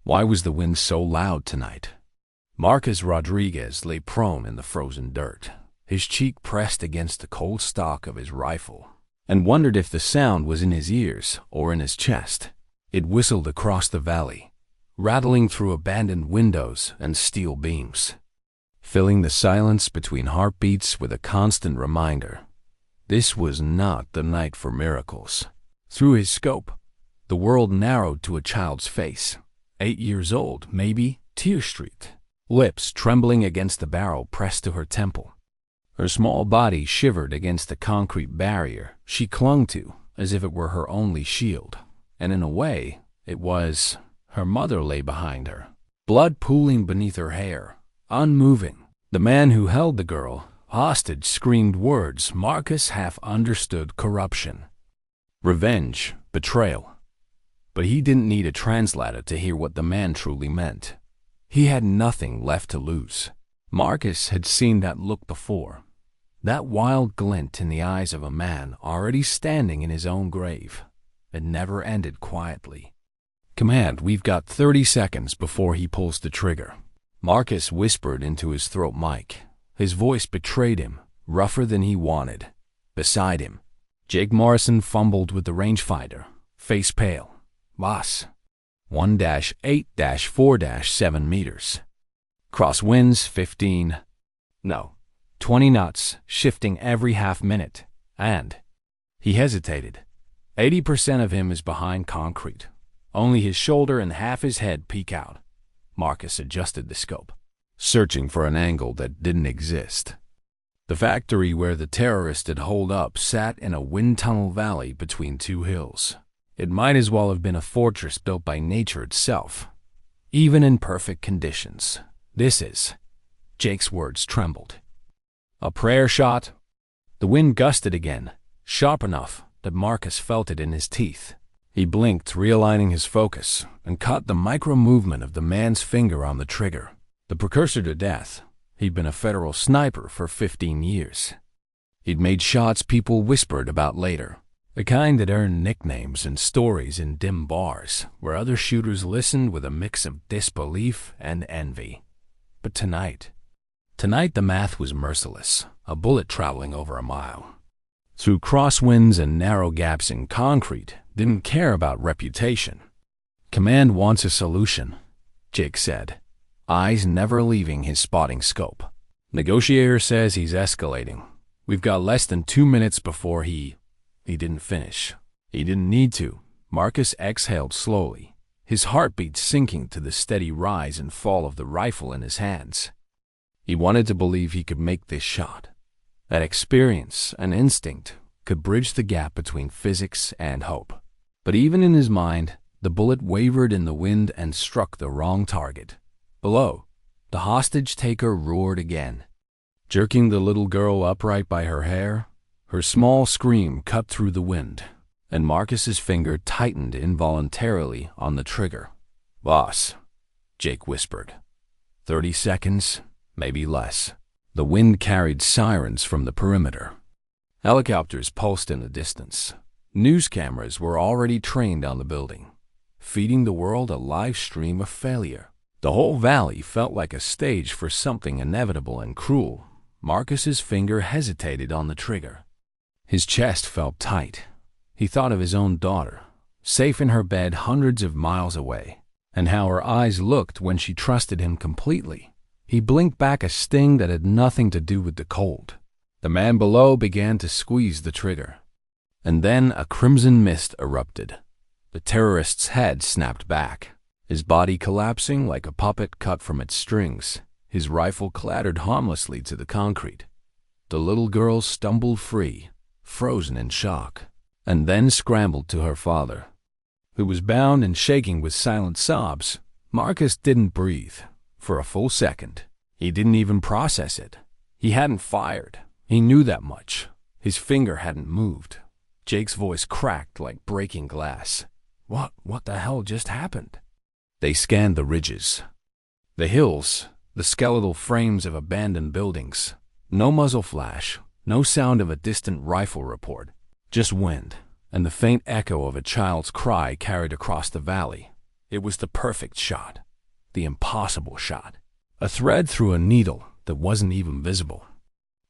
Why was the wind so loud tonight? Marcus Rodriguez lay prone in the frozen dirt, his cheek pressed against the cold stock of his rifle, and wondered if the sound was in his ears or in his chest. It whistled across the valley, rattling through abandoned windows and steel beams, filling the silence between heartbeats with a constant reminder. This was not the night for miracles. Through his scope, the world narrowed to a child's face, 8 years old, maybe, tear-streaked, lips trembling against the barrel pressed to her temple. Her small body shivered against the concrete barrier she clung to as if it were her only shield, and in a way, it was. Her mother lay behind her, blood pooling beneath her hair, unmoving. The man who held the girl hostage screamed words Marcus half understood: corruption, revenge, betrayal. But he didn't need a translator to hear what the man truly meant. He had nothing left to lose. Marcus had seen that look before, that wild glint in the eyes of a man already standing in his own grave. It never ended quietly. "Command, we've got 30 seconds before he pulls the trigger," Marcus whispered into his throat mic. His voice betrayed him, rougher than he wanted. Beside him, Jake Morrison fumbled with the rangefinder, face pale. "Boss, 1-8-4-7 meters. Crosswinds 15. No, 20 knots, shifting every half minute. And," he hesitated, "80% of him is behind concrete. Only his shoulder and half his head peek out." Marcus adjusted the scope, searching for an angle that didn't exist. The factory where the terrorist had holed up sat in a wind tunnel valley between two hills. It might as well have been a fortress built by nature itself, even in perfect conditions. "This is," Jake's words trembled, "a prayer shot." The wind gusted again, sharp enough that Marcus felt it in his teeth. He blinked, realigning his focus, and caught the micro-movement of the man's finger on the trigger. The precursor to death. He'd been a federal sniper for 15 years. He'd made shots people whispered about later, the kind that earned nicknames and stories in dim bars, where other shooters listened with a mix of disbelief and envy. But tonight the math was merciless, a bullet traveling over a mile, through crosswinds and narrow gaps in concrete, didn't care about reputation. "Command wants a solution," Jake said, eyes never leaving his spotting scope. "Negotiator says he's escalating. We've got less than 2 minutes before he didn't finish. He didn't need to." Marcus exhaled slowly, his heartbeat sinking to the steady rise and fall of the rifle in his hands. He wanted to believe he could make this shot. That experience and instinct could bridge the gap between physics and hope. But even in his mind, the bullet wavered in the wind and struck the wrong target. Below, the hostage-taker roared again, jerking the little girl upright by her hair. Her small scream cut through the wind, and Marcus's finger tightened involuntarily on the trigger. "Boss," Jake whispered. 30 seconds, maybe less. The wind carried sirens from the perimeter. Helicopters pulsed in the distance. News cameras were already trained on the building, feeding the world a live stream of failure. The whole valley felt like a stage for something inevitable and cruel. Marcus's finger hesitated on the trigger. His chest felt tight. He thought of his own daughter, safe in her bed hundreds of miles away, and how her eyes looked when she trusted him completely. He blinked back a sting that had nothing to do with the cold. The man below began to squeeze the trigger. And then a crimson mist erupted. The terrorist's head snapped back, his body collapsing like a puppet cut from its strings. His rifle clattered harmlessly to the concrete. The little girl stumbled free, frozen in shock, and then scrambled to her father, who was bound and shaking with silent sobs. Marcus didn't breathe for a full second. He didn't even process it. He hadn't fired. He knew that much. His finger hadn't moved. Jake's voice cracked like breaking glass. What the hell just happened?" They scanned the ridges, the hills, the skeletal frames of abandoned buildings. No muzzle flash, no sound of a distant rifle report, just wind and the faint echo of a child's cry carried across the valley. It was the perfect shot. The impossible shot. A thread through a needle that wasn't even visible.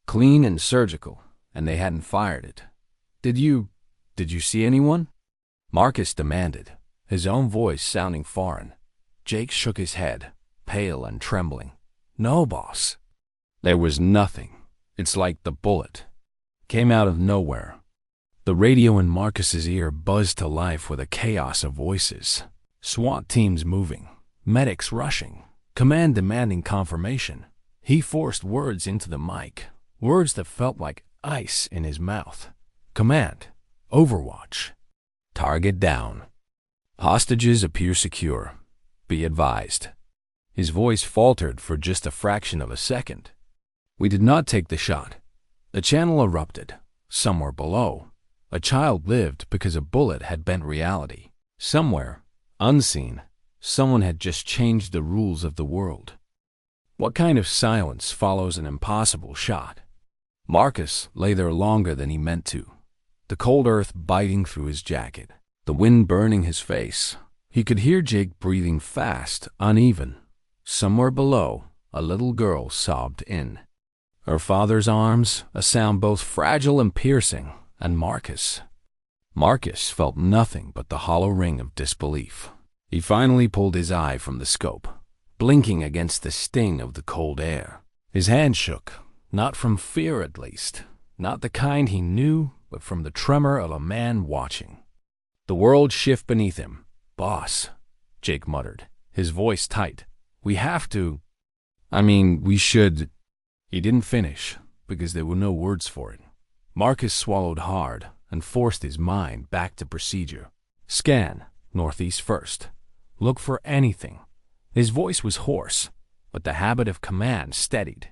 Clean and surgical, and they hadn't fired it. Did you see anyone? Marcus demanded, his own voice sounding foreign. Jake shook his head, pale and trembling. No, boss. There was nothing. It's like the bullet came out of nowhere. The radio in Marcus's ear buzzed to life with a chaos of voices. SWAT teams moving, medics rushing, command demanding confirmation. He forced words into the mic, words that felt like ice in his mouth. Command, overwatch, target down. Hostages appear secure. Be advised. His voice faltered for just a fraction of a second. We did not take the shot. The channel erupted. Somewhere below, a child lived because a bullet had bent reality. Somewhere, unseen, someone had just changed the rules of the world. What kind of silence follows an impossible shot? Marcus lay there longer than he meant to, the cold earth biting through his jacket, the wind burning his face. He could hear Jake breathing fast, uneven. Somewhere below, a little girl sobbed in her father's arms, a sound both fragile and piercing, and Marcus felt nothing but the hollow ring of disbelief. He finally pulled his eye from the scope, blinking against the sting of the cold air. His hand shook, not from fear at least, not the kind he knew, but from the tremor of a man watching. The world shift beneath him. Boss, Jake muttered, his voice tight. We should. He didn't finish, because there were no words for it. Marcus swallowed hard and forced his mind back to procedure. Scan, northeast first. Look for anything. His voice was hoarse, but the habit of command steadied.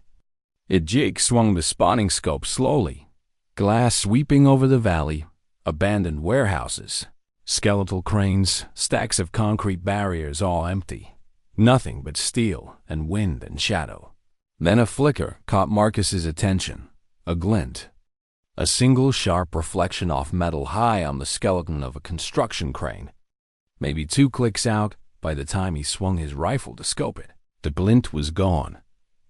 Jake swung the spotting scope slowly. Glass sweeping over the valley, abandoned warehouses, skeletal cranes, stacks of concrete barriers all empty. Nothing but steel and wind and shadow. Then a flicker caught Marcus's attention, a glint. A single sharp reflection off metal high on the skeleton of a construction crane. Maybe 2 clicks out by the time he swung his rifle to scope it. The glint was gone.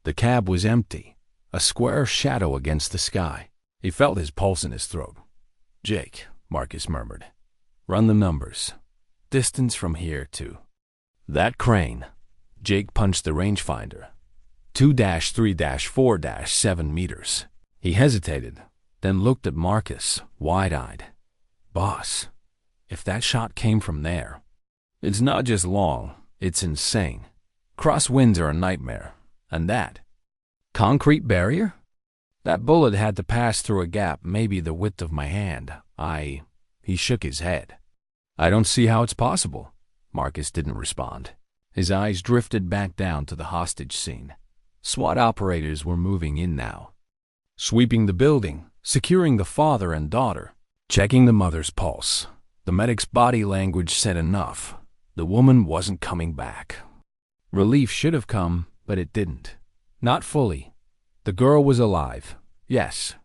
The cab was empty, a square shadow against the sky. He felt his pulse in his throat. Jake, Marcus murmured. Run the numbers. Distance from here to that crane. Jake punched the rangefinder. 2-3-4-7 meters. He hesitated, then looked at Marcus, wide-eyed. Boss, if that shot came from there, it's not just long, it's insane. Crosswinds are a nightmare. And that concrete barrier? That bullet had to pass through a gap maybe the width of my hand. He shook his head. I don't see how it's possible. Marcus didn't respond. His eyes drifted back down to the hostage scene. SWAT operators were moving in now, sweeping the building, securing the father and daughter, checking the mother's pulse. The medic's body language said enough. The woman wasn't coming back. Relief should have come, but it didn't. Not fully. The girl was alive. Yes,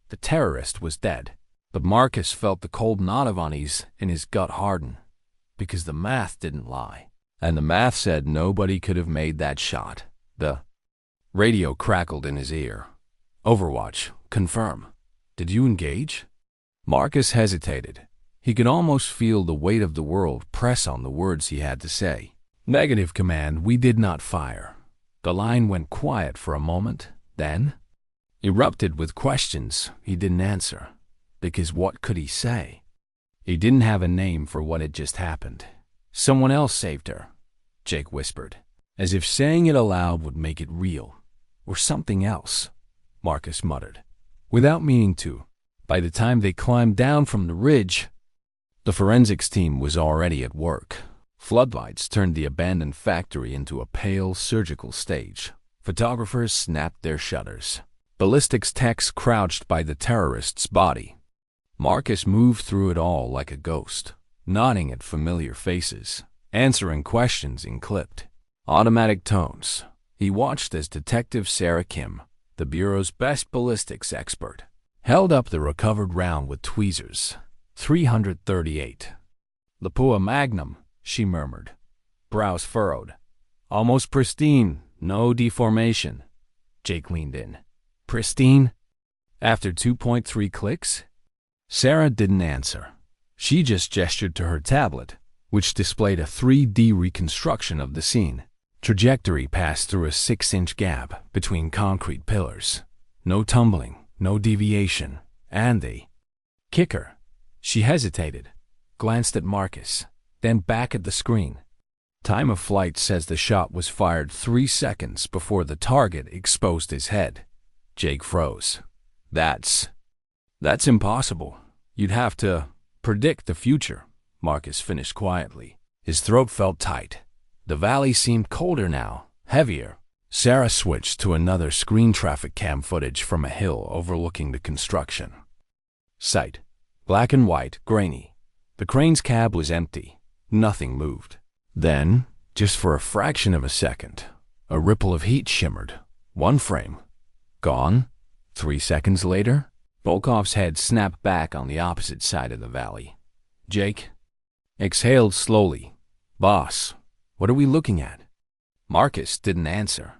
the terrorist was dead. But Marcus felt the cold knot of unease in his gut harden, because the math didn't lie. And the math said nobody could have made that shot. The radio crackled in his ear. Overwatch, confirm. Did you engage? Marcus hesitated. He could almost feel the weight of the world press on the words he had to say. Negative, command, we did not fire. The line went quiet for a moment, then erupted with questions he didn't answer. Because what could he say? He didn't have a name for what had just happened. Someone else saved her, Jake whispered, as if saying it aloud would make it real. Or something else, Marcus muttered, without meaning to. By the time they climbed down from the ridge, the forensics team was already at work. Floodlights turned the abandoned factory into a pale surgical stage. Photographers snapped their shutters. Ballistics techs crouched by the terrorist's body. Marcus moved through it all like a ghost, nodding at familiar faces, answering questions in clipped, automatic tones. He watched as Detective Sarah Kim, the Bureau's best ballistics expert, held up the recovered round with tweezers. 338. Lapua Magnum, she murmured. brows furrowed. Almost pristine, no deformation. Jake leaned in. Pristine? After 2.3 clicks? Sarah didn't answer. She just gestured to her tablet, which displayed a 3D reconstruction of the scene. Trajectory passed through a 6-inch gap between concrete pillars. No tumbling, no deviation, and the kicker. She hesitated, glanced at Marcus, then back at the screen. Time of flight says the shot was fired 3 seconds before the target exposed his head. Jake froze. That's impossible. You'd have to predict the future, Marcus finished quietly. His throat felt tight. The valley seemed colder now, heavier. Sarah switched to another screen traffic cam footage from a hill overlooking the construction. Sight. Black and white, grainy. The crane's cab was empty. Nothing moved. Then, just for a fraction of a second, a ripple of heat shimmered. 1 frame. Gone. 3 seconds later, Volkov's head snapped back on the opposite side of the valley. Jake exhaled slowly. Boss, what are we looking at? Marcus didn't answer.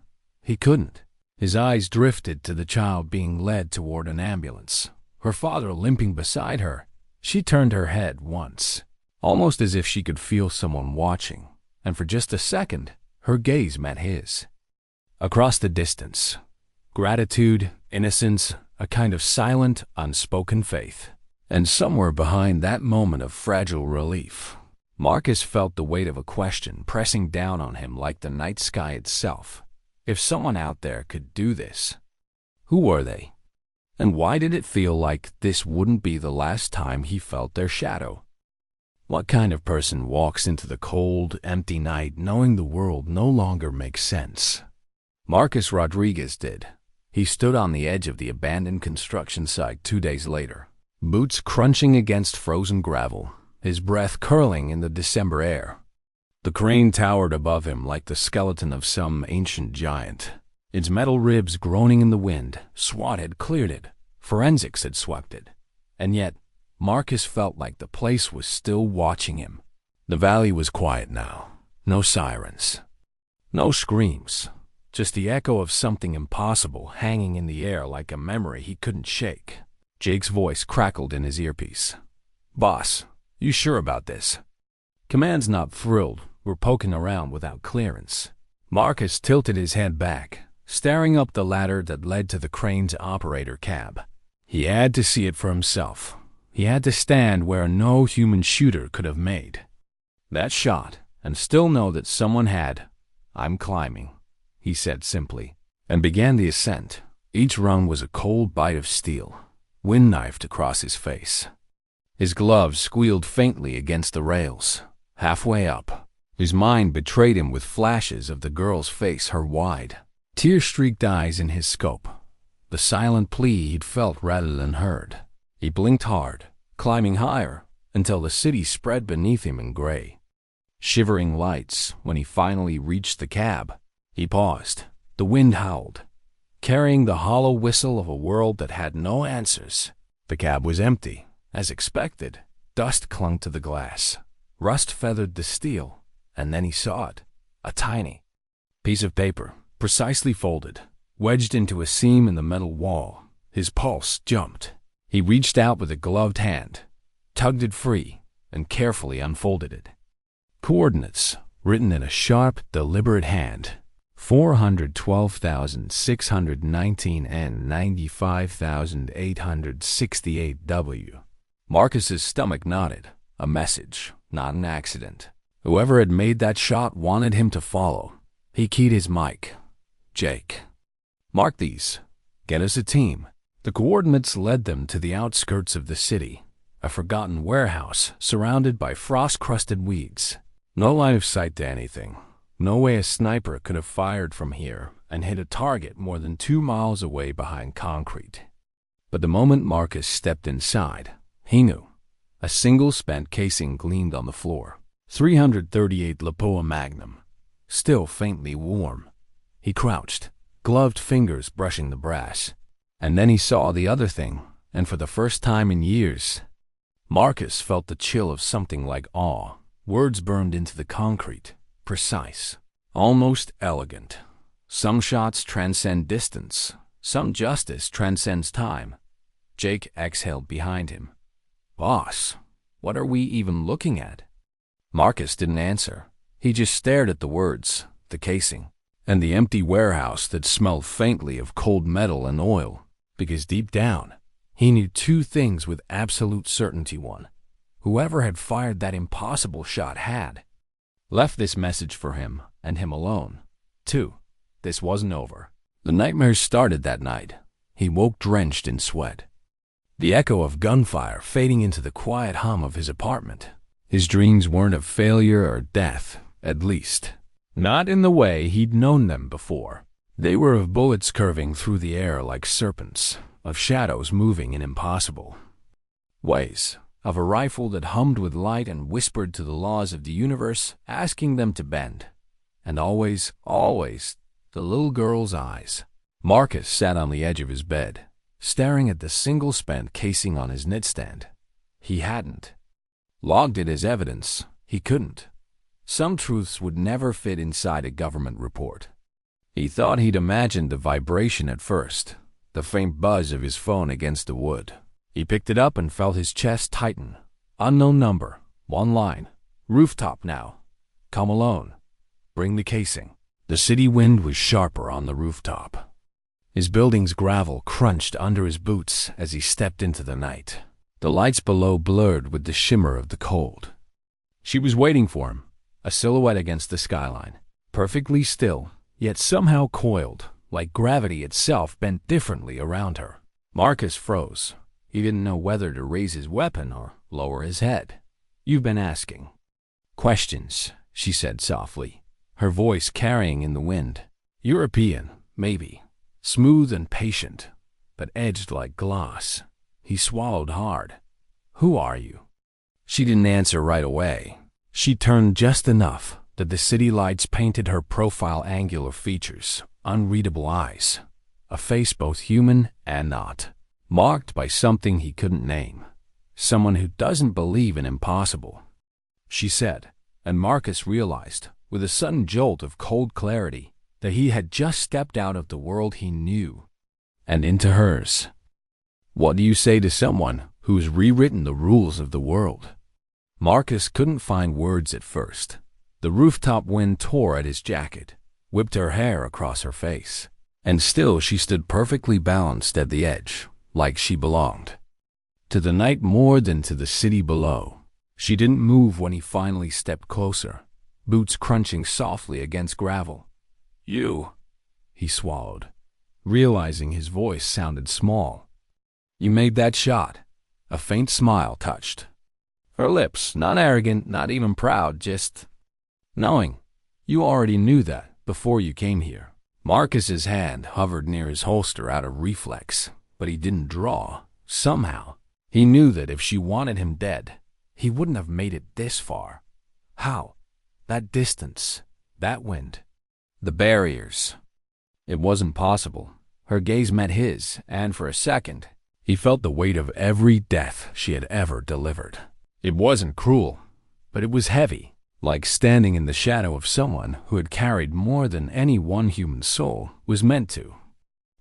He couldn't. His eyes drifted to the child being led toward an ambulance. Her father limping beside her. She turned her head once, almost as if she could feel someone watching, and for just a second, her gaze met his. Across the distance, gratitude, innocence, a kind of silent, unspoken faith. And somewhere behind that moment of fragile relief, Marcus felt the weight of a question pressing down on him like the night sky itself. If someone out there could do this, who were they? And why did it feel like this wouldn't be the last time he felt their shadow? What kind of person walks into the cold, empty night knowing the world no longer makes sense? Marcus Rodriguez did. He stood on the edge of the abandoned construction site 2 days later, boots crunching against frozen gravel, his breath curling in the December air. The crane towered above him like the skeleton of some ancient giant. Its metal ribs groaning in the wind. SWAT had cleared it. Forensics had swept it. And yet, Marcus felt like the place was still watching him. The valley was quiet now. No sirens. No screams. Just the echo of something impossible hanging in the air like a memory he couldn't shake. Jake's voice crackled in his earpiece. Boss, you sure about this? Command's not thrilled. We're poking around without clearance. Marcus tilted his head back, staring up the ladder that led to the crane's operator cab. He had to see it for himself. He had to stand where no human shooter could have made that shot and still know that someone had. I'm climbing, he said simply, and began the ascent. Each rung was a cold bite of steel, wind knifed across his face. His gloves squealed faintly against the rails. Halfway up, his mind betrayed him with flashes of the girl's face, her wide, tear-streaked eyes in his scope. The silent plea he'd felt rather than heard. He blinked hard, climbing higher, until the city spread beneath him in gray. Shivering lights, when he finally reached the cab, he paused. The wind howled, carrying the hollow whistle of a world that had no answers. The cab was empty, as expected. Dust clung to the glass. Rust feathered the steel, and then he saw it. A tiny piece of paper, precisely folded, wedged into a seam in the metal wall. His pulse jumped. He reached out with a gloved hand, tugged it free, and carefully unfolded it. Coordinates, written in a sharp, deliberate hand. 412,619 N 95,868 W. Marcus's stomach nodded. A message, not an accident. Whoever had made that shot wanted him to follow. He keyed his mic. Jake. Mark these. Get us a team. The coordinates led them to the outskirts of the city, a forgotten warehouse surrounded by frost-crusted weeds. No line of sight to anything. No way a sniper could have fired from here and hit a target more than 2 miles away behind concrete. But the moment Marcus stepped inside, he knew. A single spent casing gleamed on the floor. 338 Lapua Magnum, still faintly warm. He crouched, gloved fingers brushing the brass. And then he saw the other thing, and for the first time in years, Marcus felt the chill of something like awe. Words burned into the concrete. precise, almost elegant. Some shots transcend distance. Some justice transcends time. Jake exhaled behind him. Boss, what are we even looking at? Marcus didn't answer. He just stared at the words, the casing, and the empty warehouse that smelled faintly of cold metal and oil, because deep down, he knew two things with absolute certainty. One, whoever had fired that impossible shot had left this message for him and him alone. Two, this wasn't over. The nightmares started that night. He woke drenched in sweat, the echo of gunfire fading into the quiet hum of his apartment. His dreams weren't of failure or death, at least not in the way he'd known them before. They were of bullets curving through the air like serpents, of shadows moving in impossible ways, of a rifle that hummed with light and whispered to the laws of the universe, asking them to bend. And always, always, the little girl's eyes. Marcus sat on the edge of his bed, staring at the single-spent casing on his nightstand. He hadn't logged it as evidence. He couldn't. Some truths would never fit inside a government report. He thought he'd imagined the vibration at first, the faint buzz of his phone against the wood. He picked it up and felt his chest tighten. Unknown number, one line. Rooftop now. Come alone. Bring the casing. The city wind was sharper on the rooftop. His building's gravel crunched under his boots as he stepped into the night. The lights below blurred with the shimmer of the cold. She was waiting for him, a silhouette against the skyline, perfectly still, yet somehow coiled, like gravity itself bent differently around her. Marcus froze. He didn't know whether to raise his weapon or lower his head. You've been asking questions, she said softly, her voice carrying in the wind. European, maybe. Smooth and patient, but edged like glass. He swallowed hard. Who are you? She didn't answer right away. She turned just enough that the city lights painted her profile angular features, unreadable eyes, a face both human and not, marked by something he couldn't name. Someone who doesn't believe in impossible, she said, and Marcus realized, with a sudden jolt of cold clarity, that he had just stepped out of the world he knew and into hers. What do you say to someone who's rewritten the rules of the world? Marcus couldn't find words at first. The rooftop wind tore at his jacket, whipped her hair across her face, and still she stood perfectly balanced at the edge, like she belonged to the night more than to the city below. She didn't move when he finally stepped closer, boots crunching softly against gravel. You, he swallowed, realizing his voice sounded small. You made that shot. A faint smile touched her lips, not arrogant, not even proud, just knowing. You already knew that before you came here. Marcus's hand hovered near his holster out of reflex, but he didn't draw. Somehow, he knew that if she wanted him dead, he wouldn't have made it this far. How? That distance, that wind, the barriers. It wasn't possible. Her gaze met his, and for a second, he felt the weight of every death she had ever delivered. It wasn't cruel, but it was heavy, like standing in the shadow of someone who had carried more than any one human soul was meant to.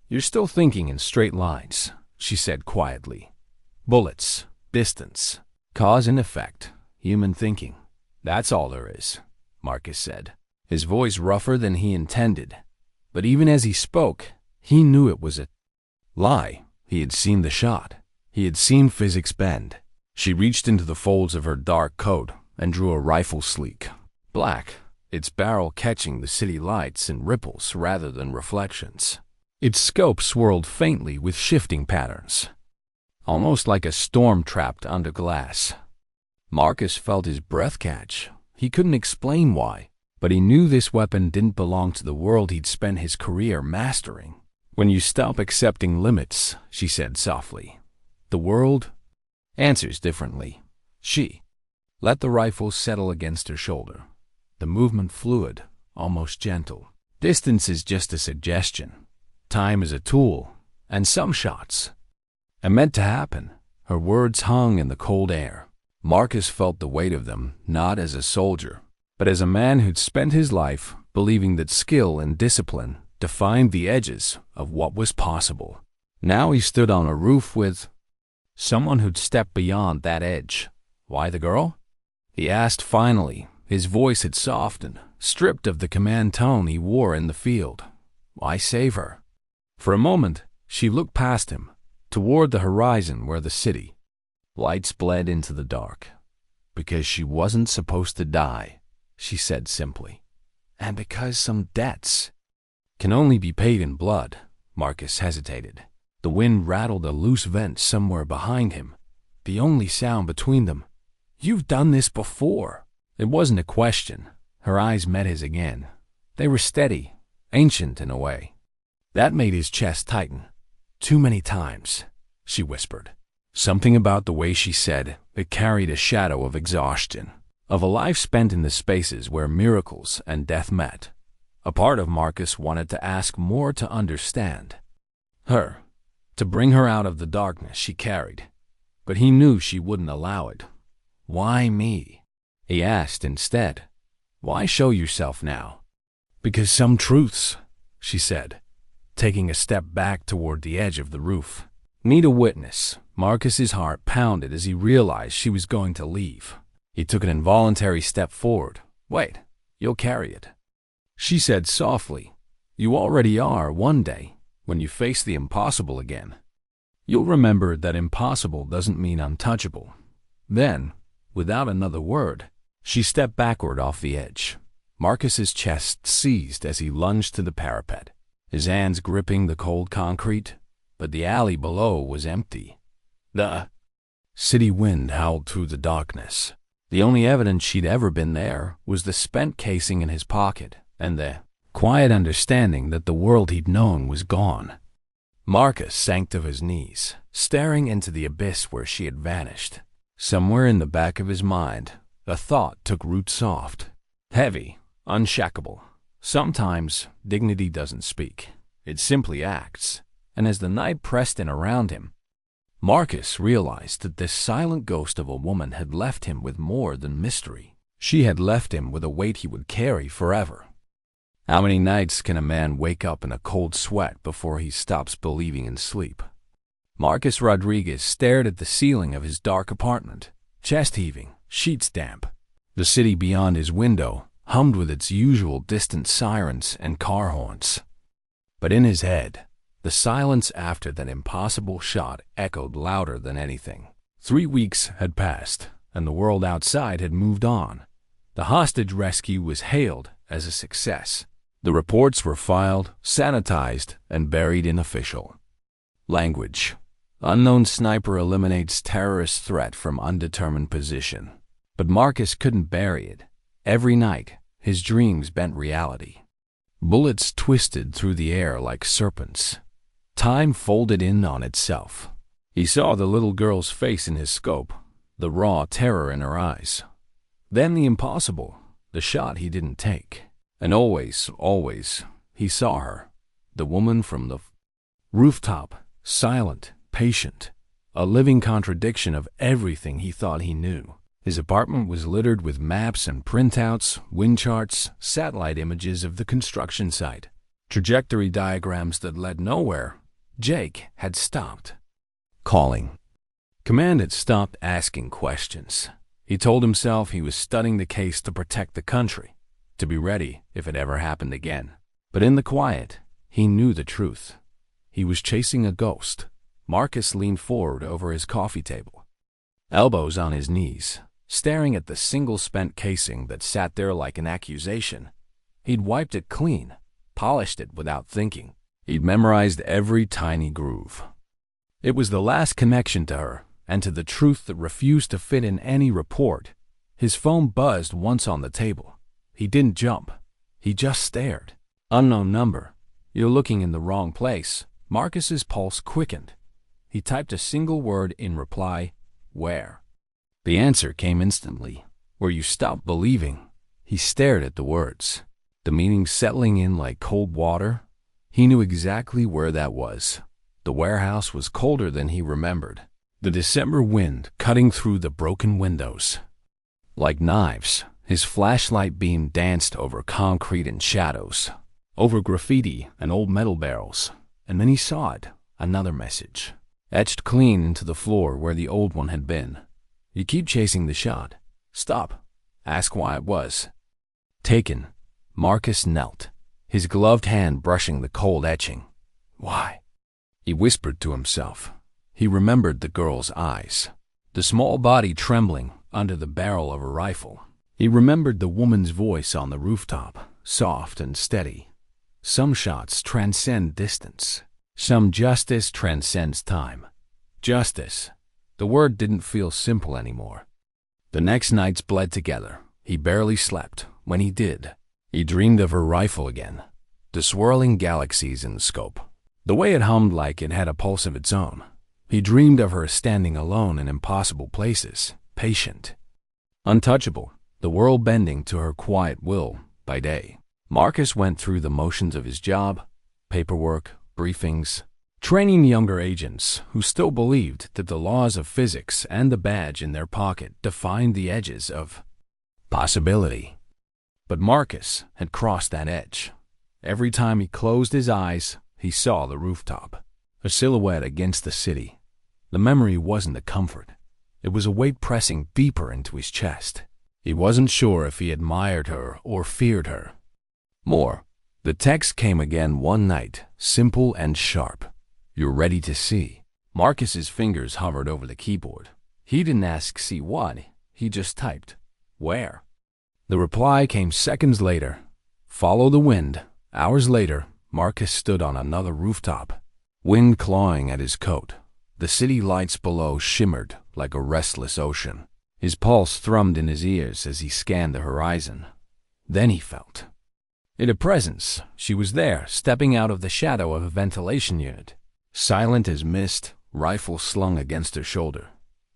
You're still thinking in straight lines, she said quietly. Bullets, distance, cause and effect, human thinking. That's all there is, Marcus said, his voice rougher than he intended. But even as he spoke, he knew it was a lie. He had seen the shot. He had seen physics bend. She reached into the folds of her dark coat and drew a rifle sleek, black, its barrel catching the city lights in ripples rather than reflections. Its scope swirled faintly with shifting patterns, almost like a storm trapped under glass. Marcus felt his breath catch. He couldn't explain why, but he knew this weapon didn't belong to the world he'd spent his career mastering. When you stop accepting limits, she said softly, the world answers differently. She let the rifle settle against her shoulder, the movement fluid, almost gentle. Distance is just a suggestion. Time is a tool, and some shots are meant to happen. Her words hung in the cold air. Marcus felt the weight of them, not as a soldier, but as a man who'd spent his life believing that skill and discipline defined the edges of what was possible. Now he stood on a roof with someone who'd stepped beyond that edge. Why the girl? He asked finally. His voice had softened, stripped of the command tone he wore in the field. Why save her? For a moment, she looked past him, toward the horizon where the city lights bled into the dark. Because she wasn't supposed to die, she said simply. And because some debts can only be paid in blood. Marcus hesitated. The wind rattled a loose vent somewhere behind him, the only sound between them. You've done this before. It wasn't a question. Her eyes met his again. They were steady, ancient in a way. That made his chest tighten. Too many times, she whispered. Something about the way she said it carried a shadow of exhaustion, of a life spent in the spaces where miracles and death met. A part of Marcus wanted to ask more, to understand her, to bring her out of the darkness she carried, but he knew she wouldn't allow it. Why me? He asked instead. Why show yourself now? Because some truths, she said, taking a step back toward the edge of the roof, need a witness. Marcus's heart pounded as he realized she was going to leave. He took an involuntary step forward. Wait, you'll carry it, she said softly. You already are. One day, when you face the impossible again, you'll remember that impossible doesn't mean untouchable. Then, without another word, she stepped backward off the edge. Marcus's chest seized as he lunged to the parapet, his hands gripping the cold concrete, but the alley below was empty. The city wind howled through the darkness. The only evidence she'd ever been there was the spent casing in his pocket and the quiet understanding that the world he'd known was gone. Marcus sank to his knees, staring into the abyss where she had vanished. Somewhere in the back of his mind, a thought took root soft, heavy, unshakable. Sometimes dignity doesn't speak. It simply acts. And as the night pressed in around him, Marcus realized that this silent ghost of a woman had left him with more than mystery. She had left him with a weight he would carry forever. How many nights can a man wake up in a cold sweat before he stops believing in sleep? Marcus Rodriguez stared at the ceiling of his dark apartment, chest heaving, sheets damp. The city beyond his window hummed with its usual distant sirens and car horns. But in his head, the silence after that impossible shot echoed louder than anything. 3 weeks had passed, and the world outside had moved on. The hostage rescue was hailed as a success. The reports were filed, sanitized, and buried in official language. Unknown sniper eliminates terrorist threat from undetermined position. But Marcus couldn't bury it. Every night, his dreams bent reality. Bullets twisted through the air like serpents. Time folded in on itself. He saw the little girl's face in his scope, the raw terror in her eyes. Then the impossible, the shot he didn't take. And always, he saw her, the woman from the rooftop, silent, patient, a living contradiction of everything he thought he knew. His apartment was littered with maps and printouts, wind charts, satellite images of the construction site, trajectory diagrams that led nowhere. Jake had stopped calling. Command had stopped asking questions. He told himself he was studying the case to protect the country, to be ready if it ever happened again. But in the quiet, he knew the truth. He was chasing a ghost. Marcus leaned forward over his coffee table, elbows on his knees, staring at the single spent casing that sat there like an accusation. He'd wiped it clean, polished it without thinking. He'd memorized every tiny groove. It was the last connection to her and to the truth that refused to fit in any report. His phone buzzed once on the table. He didn't jump. He just stared. Unknown number. You're looking in the wrong place. Marcus's pulse quickened. He typed a single word in reply, where? The answer came instantly. Where you stopped believing. He stared at the words, the meaning settling in like cold water. He knew exactly where that was. The warehouse was colder than he remembered. The December wind cutting through the broken windows like knives. His flashlight beam danced over concrete and shadows, over graffiti and old metal barrels, and then he saw it, another message, etched clean into the floor where the old one had been. You keep chasing the shot. Stop. Ask why it was. Taken. Marcus knelt, his gloved hand brushing the cold etching. Why? He whispered to himself. He remembered the girl's eyes, the small body trembling under the barrel of a rifle. He remembered the woman's voice on the rooftop, soft and steady. Some shots transcend distance. Some justice transcends time. Justice. The word didn't feel simple anymore. The next nights bled together. He barely slept. When he did, he dreamed of her rifle again. The swirling galaxies in the scope. The way it hummed like it had a pulse of its own. He dreamed of her standing alone in impossible places, patient, untouchable, the world bending to her quiet will by day. Marcus went through the motions of his job, paperwork, briefings, training younger agents who still believed that the laws of physics and the badge in their pocket defined the edges of possibility. But Marcus had crossed that edge. Every time he closed his eyes, he saw the rooftop, a silhouette against the city. The memory wasn't a comfort. It was a weight pressing deeper into his chest. He wasn't sure if he admired her or feared her. More. The text came again one night, simple and sharp. You're ready to see. Marcus's fingers hovered over the keyboard. He didn't ask see what, he just typed. Where? The reply came seconds later. Follow the wind. Hours later, Marcus stood on another rooftop, wind clawing at his coat. The city lights below shimmered like a restless ocean. His pulse thrummed in his ears as he scanned the horizon. Then he felt it, a presence. She was there, stepping out of the shadow of a ventilation unit, silent as mist, rifle slung against her shoulder.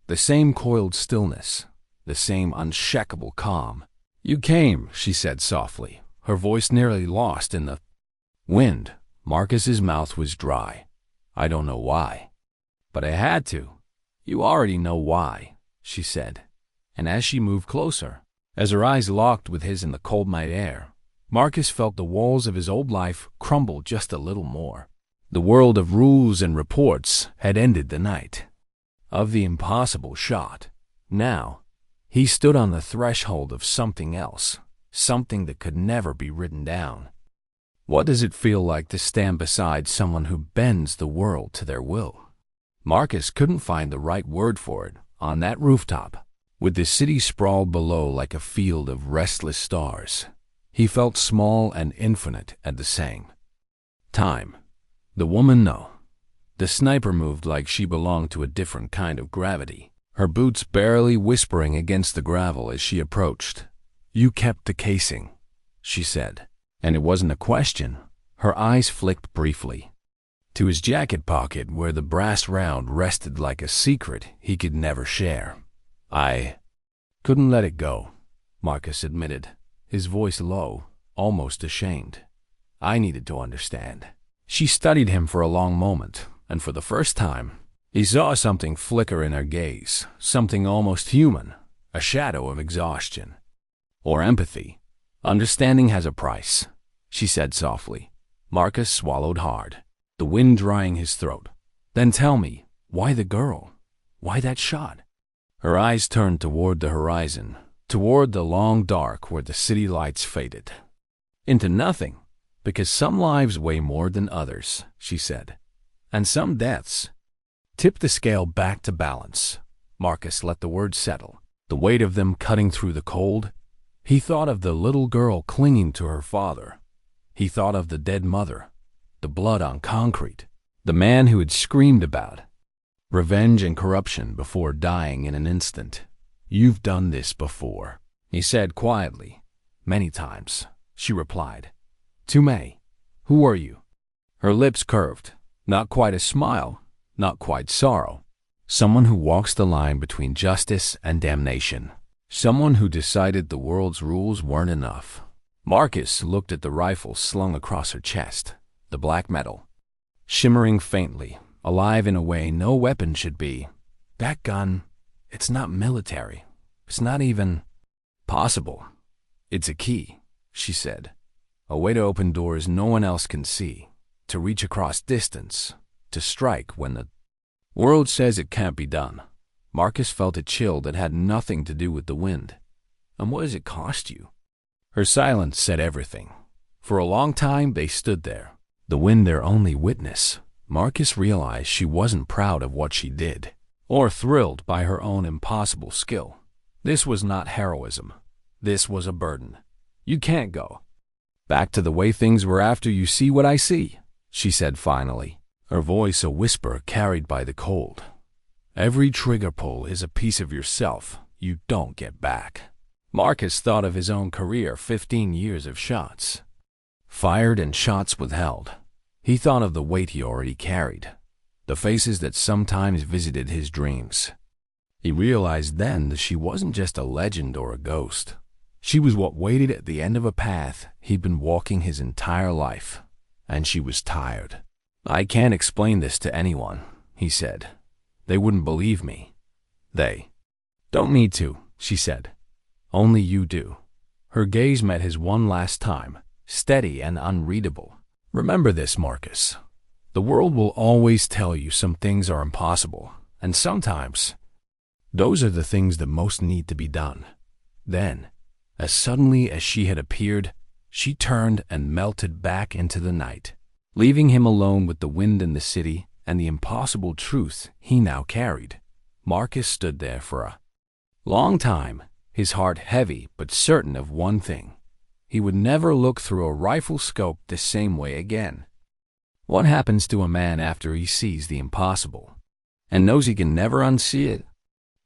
The same coiled stillness, the same unshakable calm. You came, she said softly, her voice nearly lost in the wind. Marcus's mouth was dry. I don't know why, but I had to. You already know why, she said. And as she moved closer, as her eyes locked with his in the cold night air, Marcus felt the walls of his old life crumble just a little more. The world of rules and reports had ended the night of the impossible shot. Now, he stood on the threshold of something else, something that could never be written down. What does it feel like to stand beside someone who bends the world to their will? Marcus couldn't find the right word for it on that rooftop, with the city sprawled below like a field of restless stars. He felt small and infinite at the same time. The woman, no. The sniper moved like she belonged to a different kind of gravity, her boots barely whispering against the gravel as she approached. You kept the casing, she said. And it wasn't a question. Her eyes flicked briefly to his jacket pocket where the brass round rested like a secret he could never share. I couldn't let it go, Marcus admitted, his voice low, almost ashamed. I needed to understand. She studied him for a long moment, and for the first time, he saw something flicker in her gaze, something almost human, a shadow of exhaustion. Or empathy. Understanding has a price, she said softly. Marcus swallowed hard, the wind drying his throat. Then tell me, why the girl? Why that shot? Her eyes turned toward the horizon, toward the long dark where the city lights faded into nothing, because some lives weigh more than others, she said, and some deaths tip the scale back to balance. Marcus let the words settle, the weight of them cutting through the cold. He thought of the little girl clinging to her father. He thought of the dead mother, the blood on concrete, the man who had screamed about revenge and corruption before dying in an instant. You've done this before, he said quietly. Many times, she replied. To May. Who are you? Her lips curved. Not quite a smile, not quite sorrow. Someone who walks the line between justice and damnation. Someone who decided the world's rules weren't enough. Marcus looked at the rifle slung across her chest, the black metal, shimmering faintly, alive in a way no weapon should be. That gun, it's not military. It's not even possible. It's a key, she said. A way to open doors no one else can see, to reach across distance, to strike when the world says it can't be done. Marcus felt a chill that had nothing to do with the wind. And what does it cost you? Her silence said everything. For a long time they stood there, the wind their only witness. Marcus realized she wasn't proud of what she did, or thrilled by her own impossible skill. This was not heroism. This was a burden. You can't go back to the way things were after you see what I see, she said finally, her voice a whisper carried by the cold. Every trigger pull is a piece of yourself you don't get back. Marcus thought of his own career, 15 years of shots fired and shots withheld. He thought of the weight he already carried, the faces that sometimes visited his dreams. He realized then that she wasn't just a legend or a ghost. She was what waited at the end of a path he'd been walking his entire life, and she was tired. I can't explain this to anyone, he said. They wouldn't believe me. They don't need to, she said. Only you do. Her gaze met his one last time, steady and unreadable. Remember this, Marcus. The world will always tell you some things are impossible, and sometimes those are the things that most need to be done. Then, as suddenly as she had appeared, she turned and melted back into the night, leaving him alone with the wind in the city and the impossible truth he now carried. Marcus stood there for a long time, his heart heavy but certain of one thing. He would never look through a rifle scope the same way again. What happens to a man after he sees the impossible and knows he can never unsee it?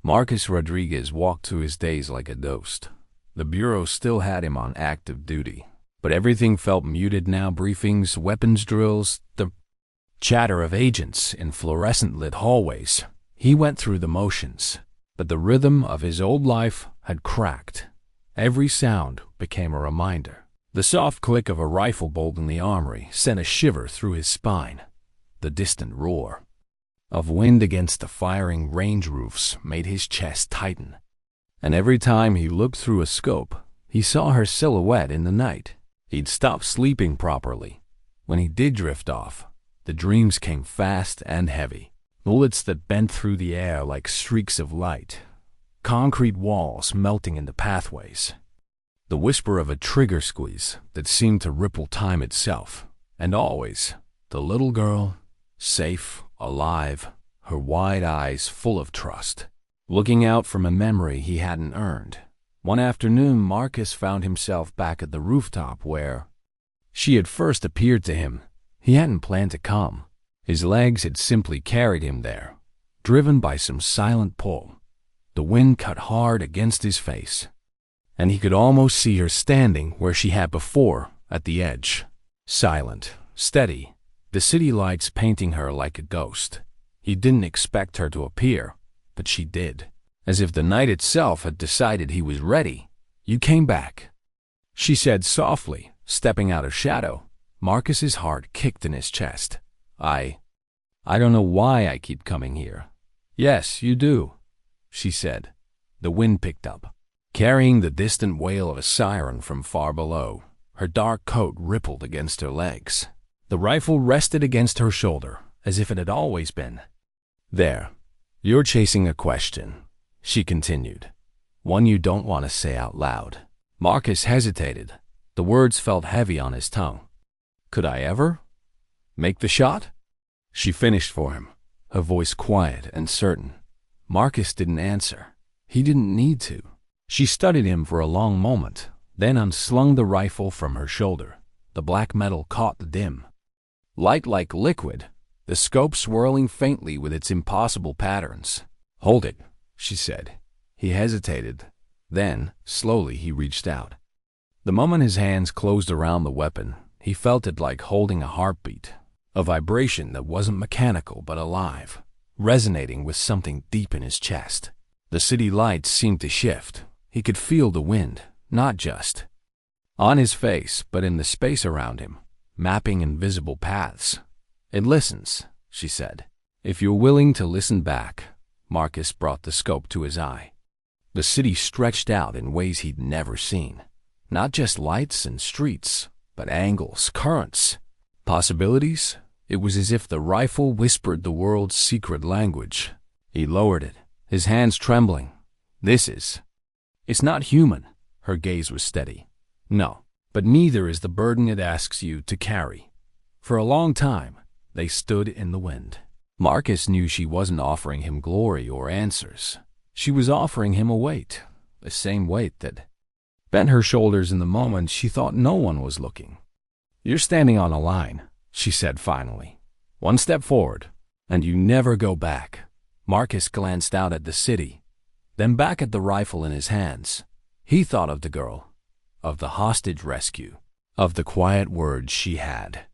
Marcus Rodriguez walked through his days like a ghost. The Bureau still had him on active duty, but everything felt muted now. Briefings, weapons drills, the chatter of agents in fluorescent-lit hallways. He went through the motions, but the rhythm of his old life had cracked. Every sound became a reminder. The soft click of a rifle bolt in the armory sent a shiver through his spine. The distant roar of wind against the firing range roofs made his chest tighten. And every time he looked through a scope, he saw her silhouette in the night. He'd stopped sleeping properly. When he did drift off, the dreams came fast and heavy. Bullets that bent through the air like streaks of light. Concrete walls melting into pathways. The whisper of a trigger squeeze that seemed to ripple time itself. And always, the little girl, safe, alive, her wide eyes full of trust, looking out from a memory he hadn't earned. One afternoon, Marcus found himself back at the rooftop where she had first appeared to him. He hadn't planned to come. His legs had simply carried him there, driven by some silent pull. The wind cut hard against his face, and he could almost see her standing where she had before, at the edge. Silent, steady, the city lights painting her like a ghost. He didn't expect her to appear, but she did. As if the night itself had decided he was ready. You came back, she said softly, stepping out of shadow. Marcus's heart kicked in his chest. I don't know why I keep coming here. Yes, you do, she said. The wind picked up, carrying the distant wail of a siren from far below. Her dark coat rippled against her legs. The rifle rested against her shoulder, as if it had always been. There, you're chasing a question, she continued. One you don't want to say out loud. Marcus hesitated. The words felt heavy on his tongue. Could I ever make the shot? She finished for him, her voice quiet and certain. Marcus didn't answer. He didn't need to. She studied him for a long moment, then unslung the rifle from her shoulder. The black metal caught the dim light like liquid, the scope swirling faintly with its impossible patterns. Hold it, she said. He hesitated. Then, slowly, he reached out. The moment his hands closed around the weapon, he felt it like holding a heartbeat, a vibration that wasn't mechanical but alive, resonating with something deep in his chest. The city lights seemed to shift. He could feel the wind, not just on his face, but in the space around him, mapping invisible paths. It listens, she said. If you're willing to listen back. Marcus brought the scope to his eye. The city stretched out in ways he'd never seen. Not just lights and streets, but angles, currents, possibilities. It was as if the rifle whispered the world's secret language. He lowered it, his hands trembling. It's not human. Her gaze was steady. No, but neither is the burden it asks you to carry. For a long time, they stood in the wind. Marcus knew she wasn't offering him glory or answers. She was offering him a weight, the same weight that bent her shoulders in the moment she thought no one was looking. "You're standing on a line," she said finally. "One step forward, and you never go back." Marcus glanced out at the city, then back at the rifle in his hands. He thought of the girl, of the hostage rescue, of the quiet words she had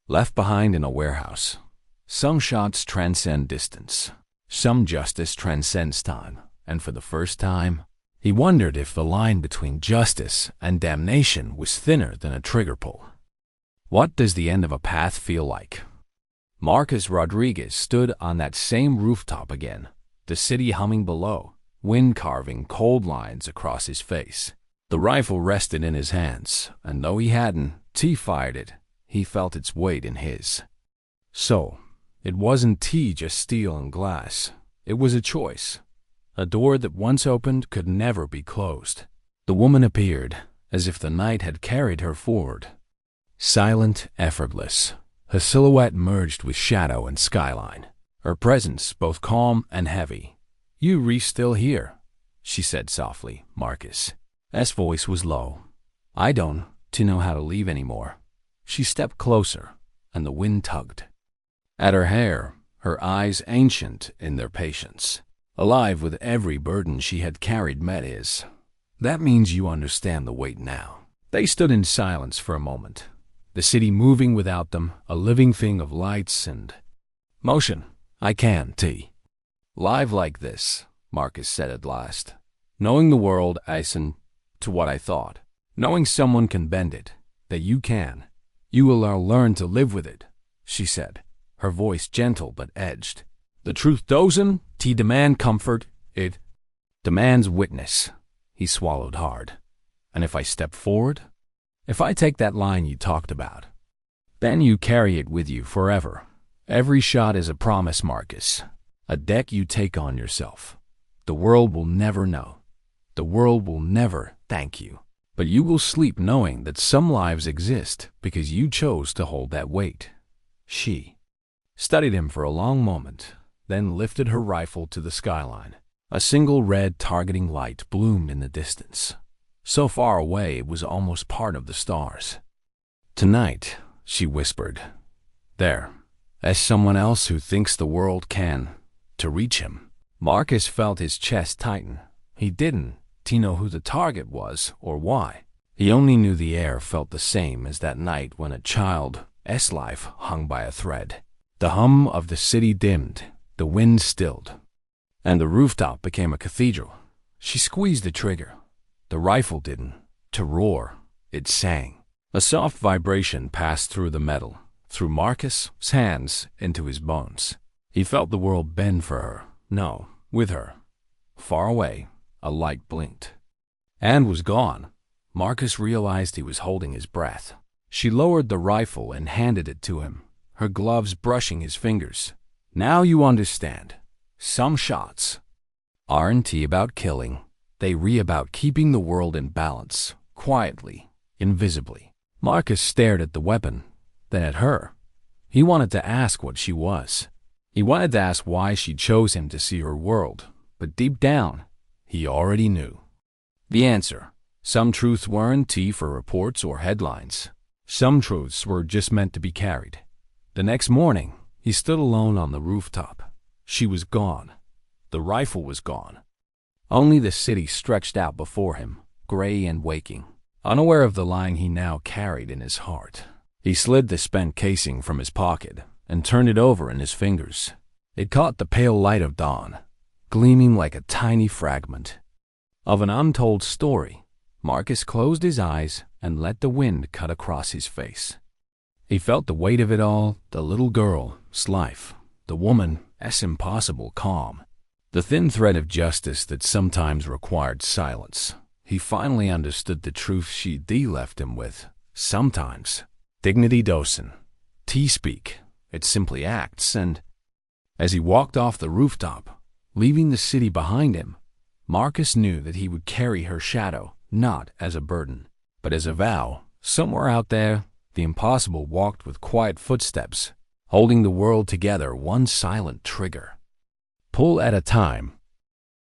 left behind in a warehouse. Some shots transcend distance. Some justice transcends time. And for the first time, he wondered if the line between justice and damnation was thinner than a trigger pull. What does the end of a path feel like? Marcus Rodriguez stood on that same rooftop again, the city humming below, wind carving cold lines across his face. The rifle rested in his hands, and though he hadn't fired it, he felt its weight in his. So, it wasn't just steel and glass. It was a choice. A door that once opened could never be closed. The woman appeared, as if the night had carried her forward. Silent, effortless, her silhouette merged with shadow and skyline. Her presence both calm and heavy. "You still here," she said softly. Marcus' voice was low. "I don't know how to leave anymore." She stepped closer, and the wind tugged at her hair, her eyes ancient in their patience, alive with every burden she had carried met his. "That means you understand the weight now." They stood in silence for a moment, the city moving without them, a living thing of lights and motion. "I can't live like this," Marcus said at last. "Knowing the world isn't to what I thought. Knowing someone can bend it, that you can. You will learn to live with it," she said, her voice gentle but edged. "The truth doesn't demand comfort, it demands witness." He swallowed hard. "And if I step forward? If I take that line you talked about, then you carry it with you forever. Every shot is a promise, Marcus. A debt you take on yourself. The world will never know. The world will never thank you. But you will sleep knowing that some lives exist because you chose to hold that weight." She studied him for a long moment, then lifted her rifle to the skyline. A single red targeting light bloomed in the distance. So far away it was almost part of the stars. "Tonight," she whispered, "there, as someone else who thinks the world can, to reach him." Marcus felt his chest tighten. He didn't know who the target was or why. He only knew the air felt the same as that night when a child's life hung by a thread. The hum of the city dimmed, the wind stilled, and the rooftop became a cathedral. She squeezed the trigger. The rifle didn't roar, it sang. A soft vibration passed through the metal, through Marcus' hands into his bones. He felt the world bend for her. No, with her. Far away, a light blinked and was gone. Marcus realized he was holding his breath. She lowered the rifle and handed it to him, her gloves brushing his fingers. "Now you understand. Some shots aren't about killing. They're about keeping the world in balance, quietly, invisibly." Marcus stared at the weapon, then at her. He wanted to ask what she was. He wanted to ask why she chose him to see her world, but deep down, he already knew the answer. Some truths weren't for reports or headlines. Some truths were just meant to be carried. The next morning, he stood alone on the rooftop. She was gone. The rifle was gone. Only the city stretched out before him, gray and waking, unaware of the line he now carried in his heart. He slid the spent casing from his pocket and turned it over in his fingers. It caught the pale light of dawn, gleaming like a tiny fragment of an untold story. Marcus closed his eyes and let the wind cut across his face. He felt the weight of it all, the little girl's life, the woman's impossible calm, the thin thread of justice that sometimes required silence. he finally understood the truth she left him with. Sometimes, dignity doesn't speak, it simply acts. And as he walked off the rooftop, leaving the city behind him, Marcus knew that he would carry her shadow, not as a burden, but as a vow. Somewhere out there, the impossible walked with quiet footsteps, holding the world together, one silent trigger pull at a time.